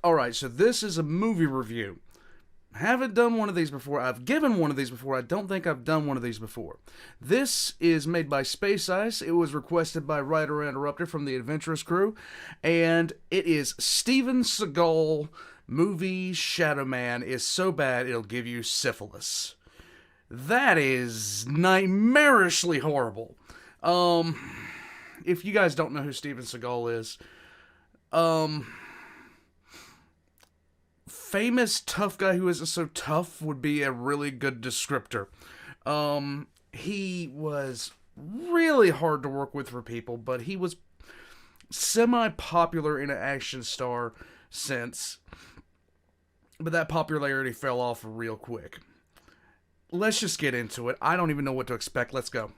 Alright, so this is a movie review. Haven't done one of these before. I've given one of these before. I don't think I've done one of these before. This is made by Space Ice. It was requested by Writer Interrupter from the Adventurous Crew. And it is Steven Seagal movie Shadow Man is so bad it'll give you syphilis. That is nightmarishly horrible. If you guys don't know who Steven Seagal is, famous tough guy who isn't so tough would be a really good descriptor. He was really hard to work with for people, but he was semi-popular in an action star sense. But that popularity fell off real quick. Let's just get into it. I don't even know what to expect. Let's go.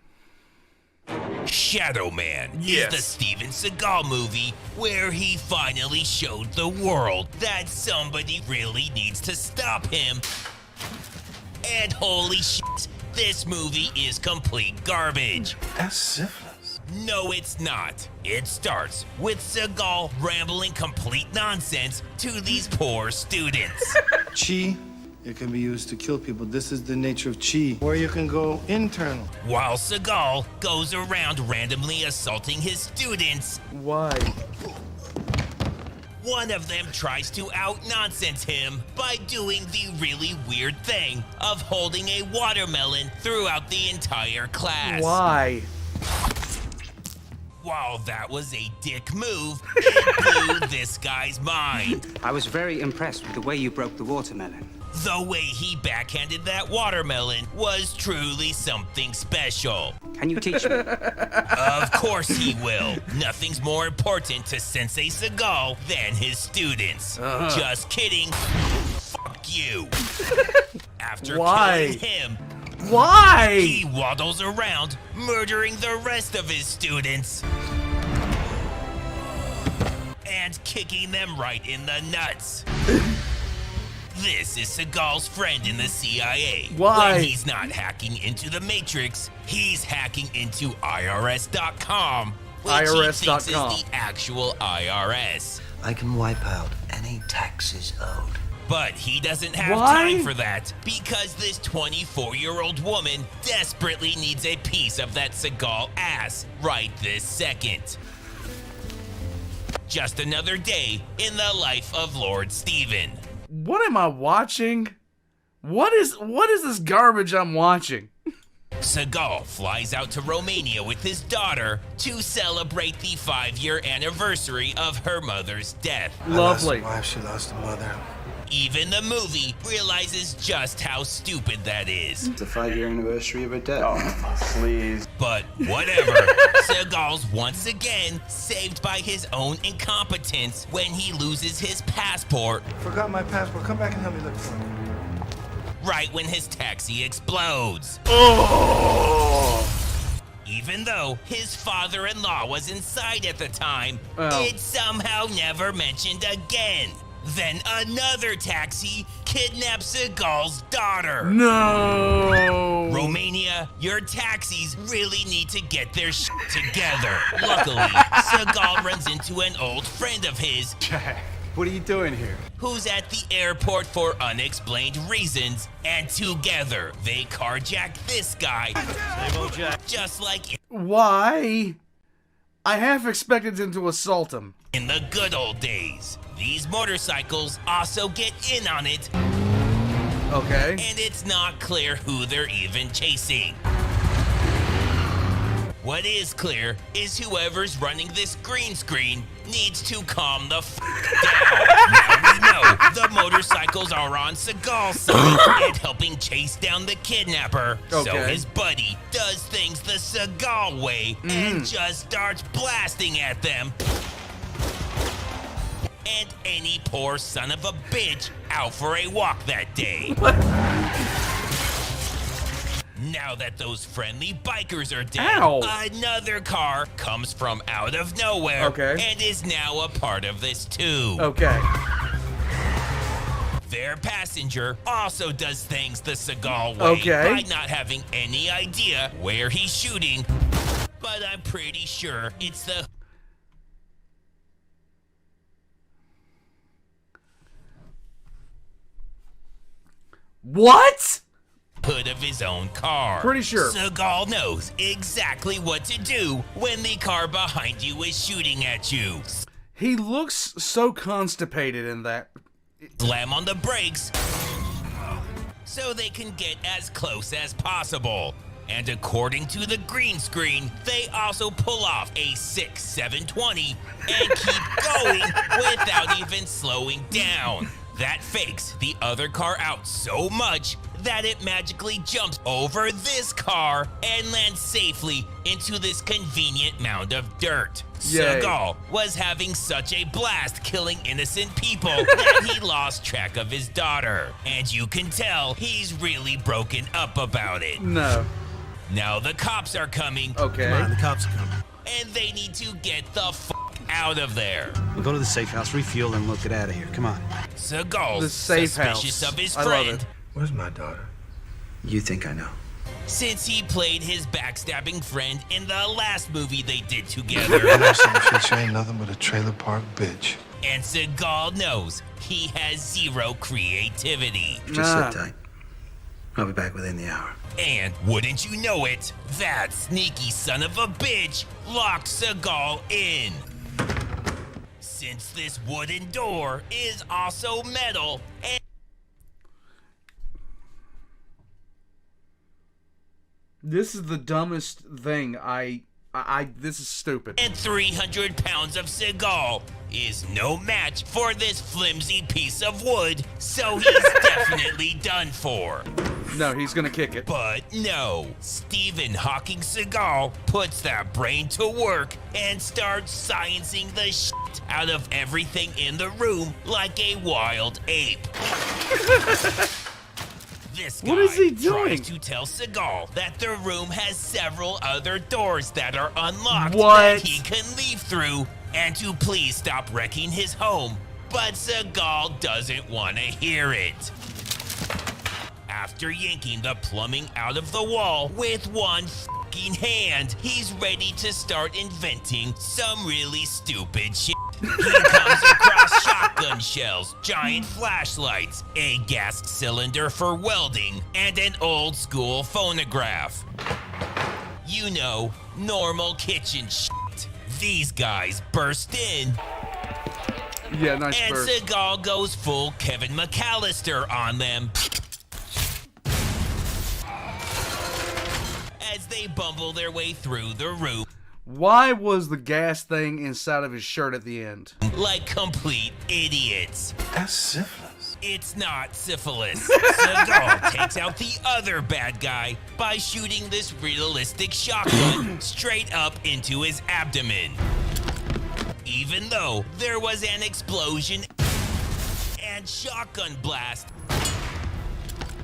Shadow Man Yes. is the Steven Seagal movie where he finally showed the world that somebody really needs to stop him. And holy shit, this movie is complete garbage. That's syphilis. No, it's not. It starts with Seagal rambling complete nonsense to these poor students. Chi, it can be used to kill people. This is the nature of chi, where you can go internal. While Seagal goes around randomly assaulting his students, Why? one of them tries to out-nonsense him by doing the really weird thing of holding a watermelon throughout the entire class. Why? While that was a dick move, it blew this guy's mind. I was very impressed with the way you broke the watermelon. The way he backhanded that watermelon was truly something special. Can you teach me? Of course he will. Nothing's more important to Sensei Seagal than his students. Just kidding. Fuck you. After Why? killing him, Why? he waddles around, murdering the rest of his students. And kicking them right in the nuts. This is Seagal's friend in the CIA. Why? When he's not hacking into the Matrix, he's hacking into IRS.com, which he thinks is IRS.com. the actual IRS. I can wipe out any taxes owed. But he doesn't have Why? time for that because this 24-year-old woman desperately needs a piece of that Seagal ass right this second. Just another day in the life of Lord Steven. What am I watching? What is this garbage I'm watching? Seagal flies out to Romania with his daughter to celebrate the 5-year anniversary of her mother's death. Lovely. I lost a wife, she lost a mother. Even the movie realizes just how stupid that is. It's a 5-year anniversary of her death. Oh, please. But whatever. Seagal's once again saved by his own incompetence when he loses his passport Forgot my passport. Come back and help me look for it. right when his taxi explodes. Even though his father-in-law was inside at the time, Oh. it's somehow never mentioned again. Then another taxi kidnaps Seagal's daughter. No. Romania, your taxis really need to get their shit together. Luckily, Seagal runs into an old friend of his Jack, what are you doing here? who's at the airport for unexplained reasons, and together they carjack this guy. Just like Why? I half expected him to assault him. in the good old days. These motorcycles also get in on it, Okay. and it's not clear who they're even chasing. What is clear is whoever's running this green screen needs to calm the f down. Now we know the motorcycles are on Seagal's side and helping chase down the kidnapper. So Okay. his buddy does things the Seagal way and just starts blasting at them. And any poor son of a bitch out for a walk that day. Now that those friendly bikers are dead, Ow. another car comes from out of nowhere Okay. and is now a part of this too. Okay. Their passenger also does things the Seagal way Okay. by not having any idea where he's shooting, but I'm pretty sure it's the What? Hood of his own car. Pretty sure. Seagal knows exactly what to do when the car behind you is shooting at you. He looks so constipated in that. Slam on the brakes so they can get as close as possible. And according to the green screen, they also pull off a 6-720 and keep going without even slowing down. That fakes the other car out so much that it magically jumps over this car and lands safely into this convenient mound of dirt. Yay. Seagal was having such a blast killing innocent people that he lost track of his daughter. And you can tell he's really broken up about it. No. Now the cops are coming, Okay. Come on, the cops are coming. and they need to get the fuck out of there. We'll go to the safe house, refuel, and we'll get out of here. Come on. Seagal's The safe suspicious house. of his I love friend it. Where's my daughter? You think I know? since he played his backstabbing friend in the last movie they did together. She ain't nothing but a trailer park bitch. And Seagal knows he has zero creativity. Just Nah. sit tight. I'll be back within the hour. And wouldn't you know it, that sneaky son of a bitch locked Seagal in. Since this wooden door is also metal and This is the dumbest thing. This is stupid. 300 pounds of Seagal is no match for this flimsy piece of wood, so he's definitely done for. No, he's gonna kick it. But no, Stephen Hawking Seagal puts that brain to work and starts sciencing the shit out of everything in the room like a wild ape. This guy What is he doing? tries to tell Seagal that the room has several other doors that are unlocked What? that he can leave through, and to please stop wrecking his home. But Seagal doesn't want to hear it. After yanking the plumbing out of the wall with one fucking hand, he's ready to start inventing some really stupid shit. He comes across shotgun shells, giant flashlights, a gas cylinder for welding, and an old school phonograph. You know, normal kitchen shit. These guys burst in, Yeah, nice and burst. Seagal goes full Kevin McAllister on them. As they bumble their way through the room Why was the gas thing inside of his shirt at the end? like complete idiots. That's syphilis. It's not syphilis. Seagal takes out the other bad guy by shooting this realistic shotgun straight up into his abdomen. Even though there was an explosion and shotgun blast,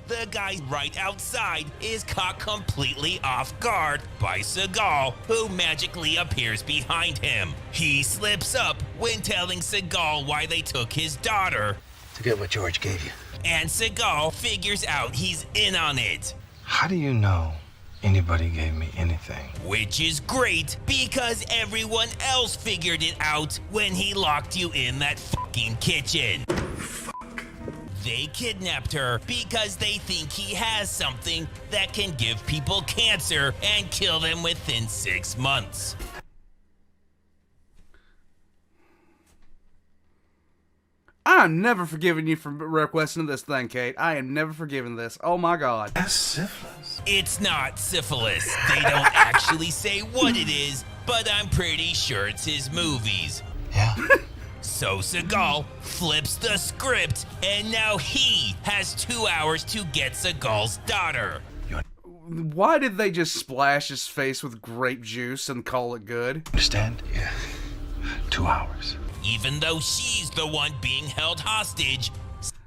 the guy right outside is caught completely off guard by Seagal, who magically appears behind him. He slips up when telling Seagal why they took his daughter, To get what George gave you. and Seagal figures out he's in on it. How do you know anybody gave me anything? Which is great because everyone else figured it out when he locked you in that fucking kitchen. They kidnapped her because they think he has something that can give people cancer and kill them within 6 months. I'm never forgiving you for requesting this thing, Kate. I am never forgiving this. Oh my god. That's syphilis. It's not syphilis. They don't actually say what it is, but I'm pretty sure it's his movies. Yeah. So Seagal flips the script, and now he has 2 hours to get Seagal's daughter. Why did they just splash his face with grape juice and call it good? Understand? Yeah. 2 hours. Even though she's the one being held hostage,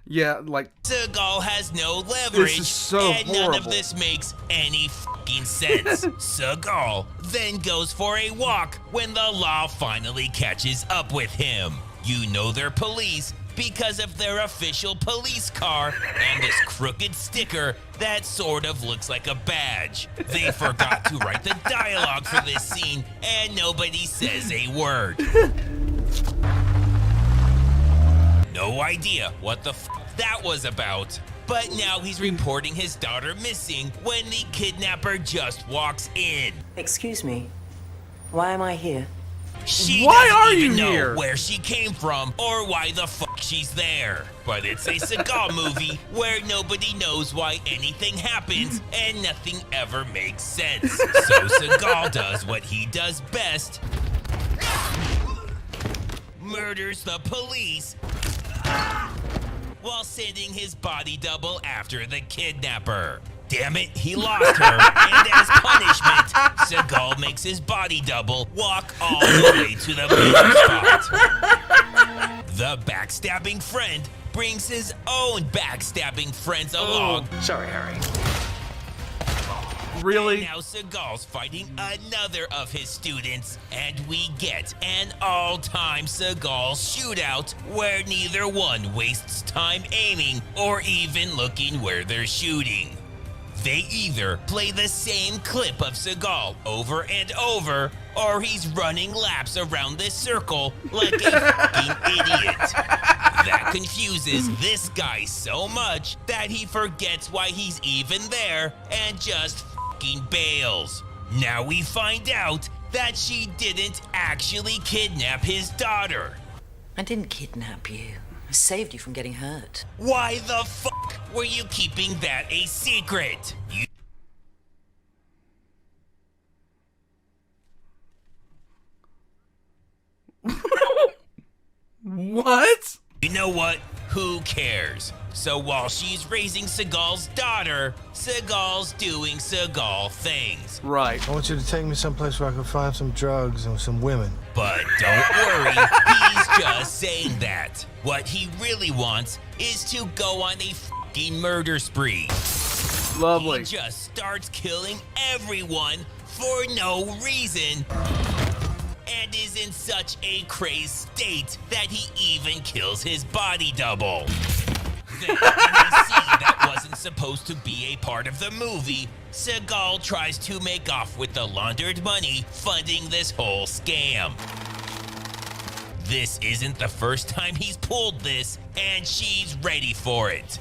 Yeah, like, Seagal has no leverage, This is so and none of horrible. this makes any fucking sense. Seagal then goes for a walk when the law finally catches up with him. You know they're police because of their official police car and this crooked sticker that sort of looks like a badge. They forgot to write the dialogue for this scene, and nobody says a word. No idea what the that was about. But now he's reporting his daughter missing when the kidnapper just walks in. Excuse me. Why am I here? She Why doesn't are even you know here? where she came from or why the fuck she's there. But it's a Seagal movie where nobody knows why anything happens and nothing ever makes sense. So Seagal does what he does best. Murders the police while sending his body double after the kidnapper. Damn it, he lost her, and as punishment, Seagal makes his body double walk all the way to the murder spot. The backstabbing friend brings his own backstabbing friends along. Sorry, Harry. Really? Now Seagal's fighting another of his students, and we get an all-time Seagal shootout where neither one wastes time aiming or even looking where they're shooting. They either play the same clip of Seagal over and over, or he's running laps around this circle like a fucking idiot. That confuses this guy so much that he forgets why he's even there and just fucking bails. Now we find out that she didn't actually kidnap his daughter. I didn't kidnap you. I saved you from getting hurt. Why the fuck were you keeping that a secret? What? You know what? Who cares? So while she's raising Seagal's daughter, Seagal's doing Seagal things. Right. I want you to take me someplace where I can find some drugs and some women. But don't worry, he's just saying that. What he really wants is to go on a fucking murder spree. Lovely. He just starts killing everyone for no reason and is in such a crazed state that he even kills his body double. Then, in a scene that wasn't supposed to be a part of the movie, Seagal tries to make off with the laundered money funding this whole scam. This isn't the first time he's pulled this, and she's ready for it.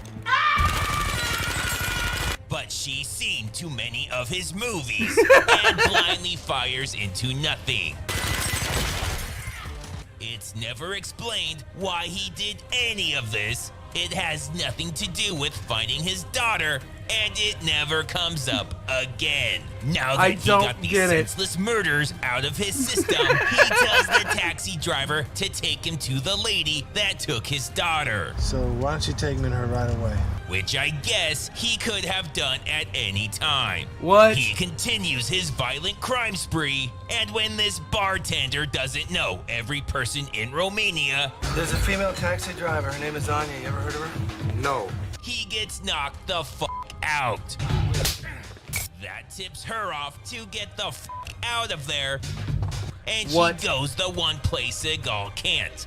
But she's seen too many of his movies and blindly fires into nothing. It's never explained why he did any of this. It has nothing to do with finding his daughter, and it never comes up again. Now that he got these senseless murders out of his system, he tells the taxi driver to take him to the lady that took his daughter. So why don't you take me to her right away? Which I guess he could have done at any time. What? He continues his violent crime spree, and when this bartender doesn't know every person in Romania, There's a female taxi driver. Her name is Anya. You ever heard of her? No. he gets knocked the fuck out. That tips her off to get the fuck out of there, and What? she goes the one place Seagal can't.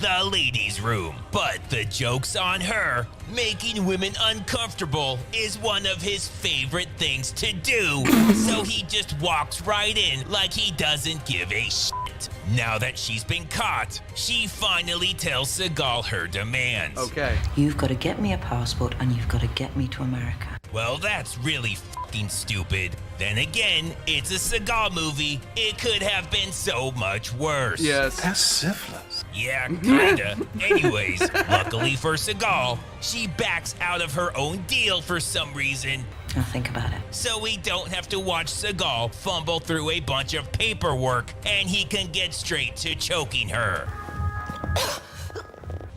The ladies' room. But the joke's on her. Making women uncomfortable is one of his favorite things to do, so he just walks right in like he doesn't give a shit. Now that she's been caught, she finally tells Seagal her demands. Okay. You've got to get me a passport and you've got to get me to America. Well, that's really fucking stupid. Then again, it's a Seagal movie. It could have been so much worse. Yes. That's syphilis. Yeah, kinda. Anyways, luckily for Seagal, she backs out of her own deal for some reason, I'll think about it. so we don't have to watch Seagal fumble through a bunch of paperwork, and he can get straight to choking her.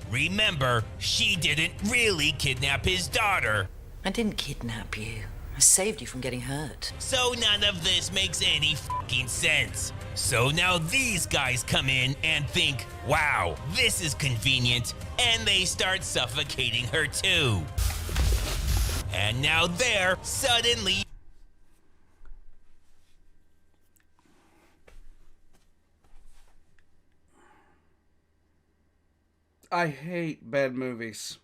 Remember, she didn't really kidnap his daughter, I didn't kidnap you. I saved you from getting hurt. so none of this makes any fucking sense. So now these guys come in and think, wow, this is convenient, and they start suffocating her too. And now they're suddenly I hate bad movies.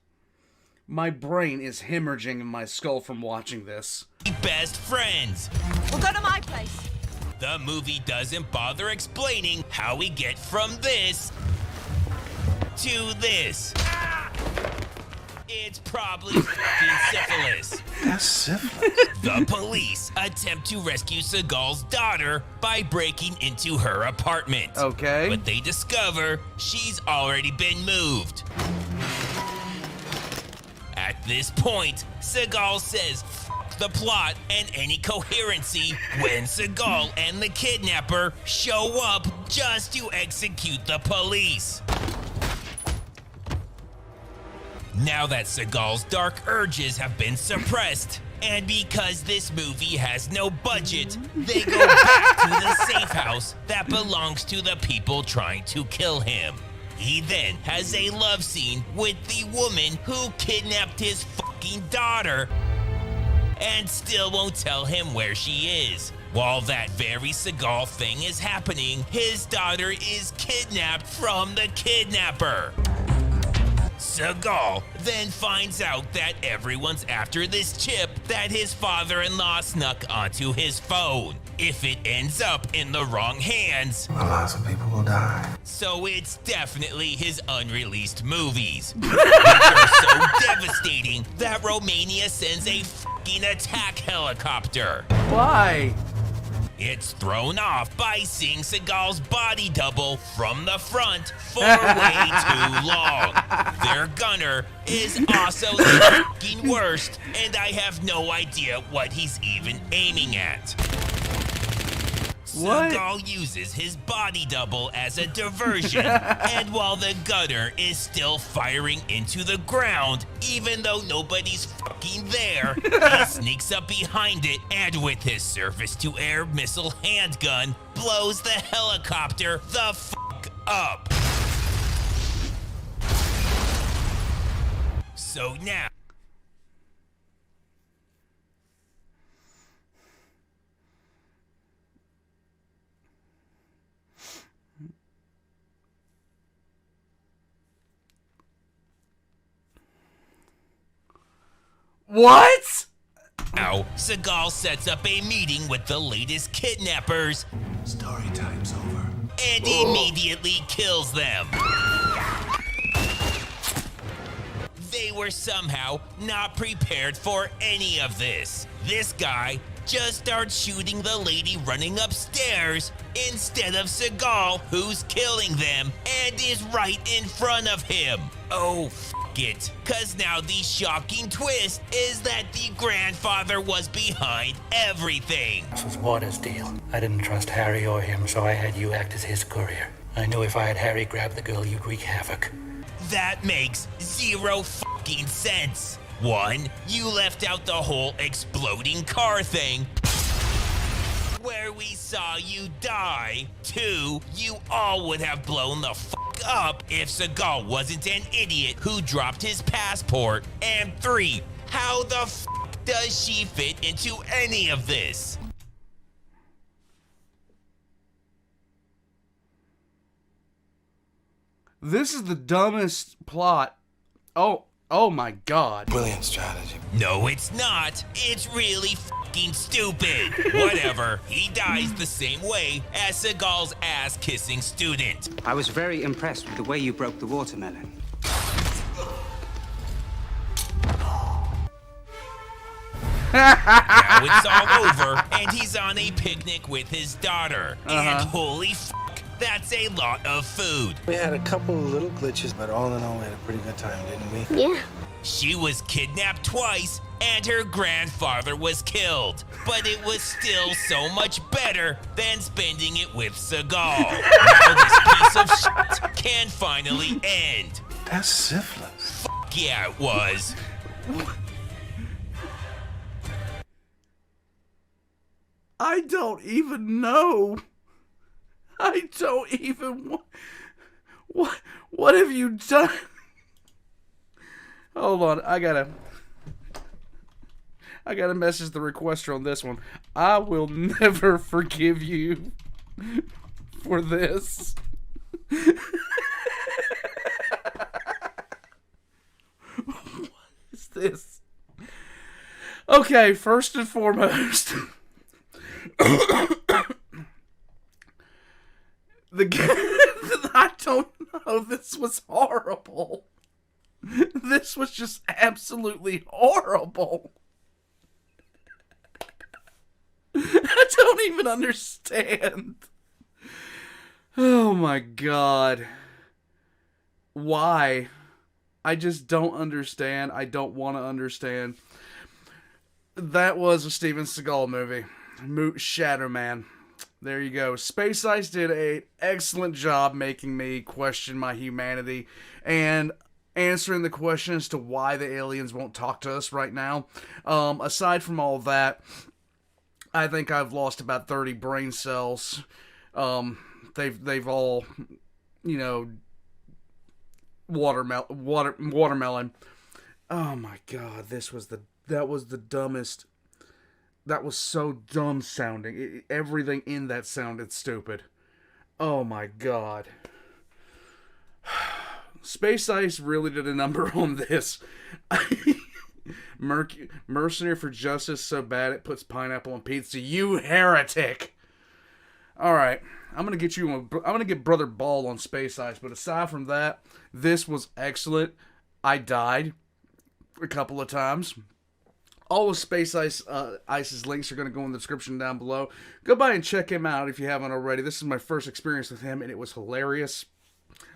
My brain is hemorrhaging in my skull from watching this. best friends. We'll go to my place. The movie doesn't bother explaining how we get from this to this. It's probably fucking syphilis. That's syphilis. The police attempt to rescue Seagal's daughter by breaking into her apartment. Okay. But they discover she's already been moved. At this point, Seagal says "F the plot and any coherency" when Seagal and the kidnapper show up just to execute the police. Now that Seagal's dark urges have been suppressed, and because this movie has no budget, they go back to the safe house that belongs to the people trying to kill him. He then has a love scene with the woman who kidnapped his fucking daughter and still won't tell him where she is. While that very Seagal thing is happening, his daughter is kidnapped from the kidnapper. Seagal then finds out that everyone's after this chip that his father-in-law snuck onto his phone. If it ends up in the wrong hands, Lots of people will die. so it's definitely his unreleased movies. Which are so devastating that Romania sends a fucking attack helicopter. Why? It's thrown off by seeing Seagal's body double from the front for way too long. Their gunner is also the fucking worst, and I have no idea what he's even aiming at. What? Seagal uses his body double as a diversion, and while the gunner is still firing into the ground, even though nobody's fucking there, he sneaks up behind it and with his surface-to-air missile handgun, blows the helicopter the fuck up. So now, What? Seagal sets up a meeting with the latest kidnappers Story time's over. and immediately kills them. They were somehow not prepared for any of this. This guy just starts shooting the lady running upstairs instead of Seagal, who's killing them and is right in front of him. Oh, f it. Cause now the shocking twist is that the grandfather was behind everything. This was Waters' deal. I didn't trust Harry or him, so I had you act as his courier. I knew if I had Harry grab the girl, you'd wreak havoc. That makes zero fucking sense. One, you left out the whole exploding car thing, where we saw you die. Two, you all would have blown the fuck up if Seagal wasn't an idiot who dropped his passport. And three, how the fuck does she fit into any of this? This is the dumbest plot. Oh my god. Brilliant strategy. No, it's not. It's really fucking stupid. Whatever. He dies the same way as Seagal's ass-kissing student. I was very impressed with the way you broke the watermelon. Now it's all over, and he's on a picnic with his daughter. And holy fuck, that's a lot of food. We had a couple of little glitches, but all in all, we had a pretty good time, didn't we? Yeah. She was kidnapped twice, and her grandfather was killed. But it was still so much better than spending it with Seagal. Now this piece of shit can finally end. That's syphilis. Fuck yeah, it was. I don't even know. I don't even. What have you done? Hold on, I gotta message the requester on this one. I will never forgive you for this. What is this? Okay, first and foremost, I don't know. This was horrible. This was just absolutely horrible. I don't even understand. Oh my god. Why? I just don't understand. I don't want to understand. That was a Steven Seagal movie. Shadow Man. There you go. Space Ice did an excellent job making me question my humanity and answering the question as to why the aliens won't talk to us right now. Aside from all that, I think I've lost about 30 brain cells. They've all, you know, watermelon. Oh my god, that was the dumbest. That was so dumb sounding. Everything in that sounded stupid. Oh my god. Space Ice really did a number on this. Mercenary for Justice so bad it puts pineapple on pizza. You heretic. Alright. I'm gonna get Brother Ball on Space Ice, but aside from that, this was excellent. I died a couple of times. All of Space Ice's links are going to go in the description down below. Go by and check him out if you haven't already. This is my first experience with him, and it was hilarious.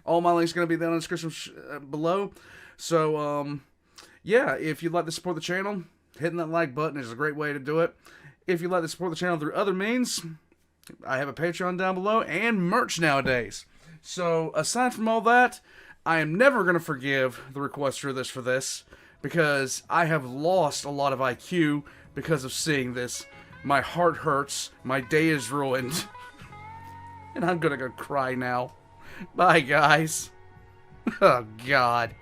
All my links are going to be down in the description below. So, yeah, if you'd like to support the channel, hitting that like button is a great way to do it. If you'd like to support the channel through other means, I have a Patreon down below and merch nowadays. So, aside from all that, I am never going to forgive the requester for this. Because I have lost a lot of IQ because of seeing this. My heart hurts. My day is ruined. And I'm gonna go cry now. Bye, guys. Oh, God.